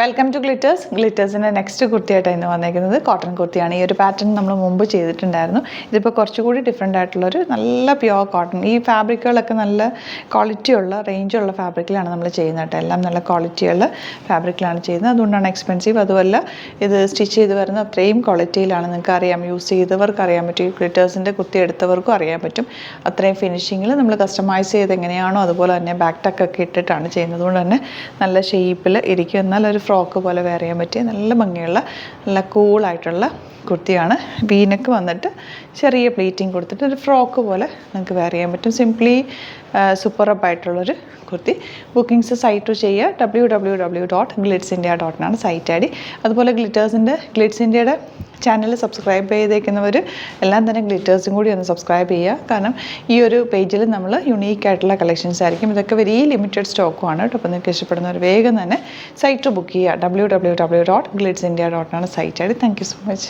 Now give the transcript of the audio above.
Welcome to Glitters. ഗ്ലിറ്റേഴ്സിൻ്റെ next കുർത്തിയായിട്ട് ഇന്ന് വന്നേക്കുന്നത് കോട്ടൺ കുർത്തിയാണ്. ഈ ഒരു പാറ്റേൺ നമ്മൾ മുമ്പ് ചെയ്തിട്ടുണ്ടായിരുന്നു. ഇതിപ്പോൾ കുറച്ചുകൂടി ഡിഫറെൻ്റ് ആയിട്ടുള്ളൊരു നല്ല പ്യുവർ കോട്ടൺ. ഈ ഫാബ്രിക്കുകളൊക്കെ നല്ല ക്വാളിറ്റിയുള്ള റേഞ്ചുള്ള ഫാബ്രിക്കിലാണ് നമ്മൾ ചെയ്യുന്നത് കേട്ടോ. എല്ലാം നല്ല ക്വാളിറ്റിയുള്ള ഫാബ്രിക്കിലാണ് ചെയ്യുന്നത്. അതുകൊണ്ടാണ് എക്സ്പെൻസീവ്. അതുമല്ല ഇത് സ്റ്റിച്ച് ചെയ്ത് വരുന്ന അത്രയും ക്വാളിറ്റിയിലാണ്. നിങ്ങൾക്ക് അറിയാം, യൂസ് ചെയ്തവർക്ക് അറിയാൻ പറ്റും. ഈ ഗ്ലിറ്റേഴ്സിൻ്റെ കുർത്തി എടുത്തവർക്കും അറിയാൻ പറ്റും. അത്രയും ഫിനിഷിങ്ങിൽ നമ്മൾ കസ്റ്റമൈസ് ചെയ്ത് എങ്ങനെയാണോ അതുപോലെ തന്നെ ബാക്ക് ടക്കൊക്കെ ഇട്ടിട്ടാണ് ചെയ്യുന്നത്. അതുകൊണ്ട് തന്നെ നല്ല ഷേപ്പിൽ ഇരിക്കും. എന്നാൽ ഒരു ഫ്രോക്ക് പോലെ വെയർ ചെയ്യാൻ പറ്റിയ നല്ല ഭംഗിയുള്ള നല്ല കൂളായിട്ടുള്ള കുർത്തിയാണ്. വീനക്ക് വന്നിട്ട് ചെറിയ പ്ലീറ്റിങ് കൊടുത്തിട്ട് ഒരു ഫ്രോക്ക് പോലെ നിങ്ങൾക്ക് വെയർ ചെയ്യാൻ പറ്റും. സിംപ്ലി സൂപ്പറപ്പായിട്ടുള്ളൊരു കുർത്തി. ബുക്കിംഗ്സ് സൈറ്റ് ചെയ്യുക www.glitzindia.com സൈറ്റ് ഐ ഡി. അതുപോലെ ഗ്ലിറ്റ്സ് ഇന്ത്യയുടെ ചാനൽ സബ്സ്ക്രൈബ് ചെയ്തേക്കുന്നവർ എല്ലാം തന്നെ ഗ്ലിറ്റേഴ്സും കൂടി ഒന്ന് സബ്സ്ക്രൈബ് ചെയ്യുക. കാരണം ഈ ഒരു പേജിൽ നമ്മൾ യുണീക്കായിട്ടുള്ള കളക്ഷൻസ് ആയിരിക്കും. ഇതൊക്കെ വെരി ലിമിറ്റഡ് സ്റ്റോക്കുമാണ് കേട്ടോ. അപ്പോൾ നിങ്ങൾക്ക് ഇഷ്ടപ്പെടുന്നവർ വേഗം തന്നെ സൈറ്റ് ബുക്ക് ചെയ്യുക. www.glitzindia.com site I D. Thank you so much.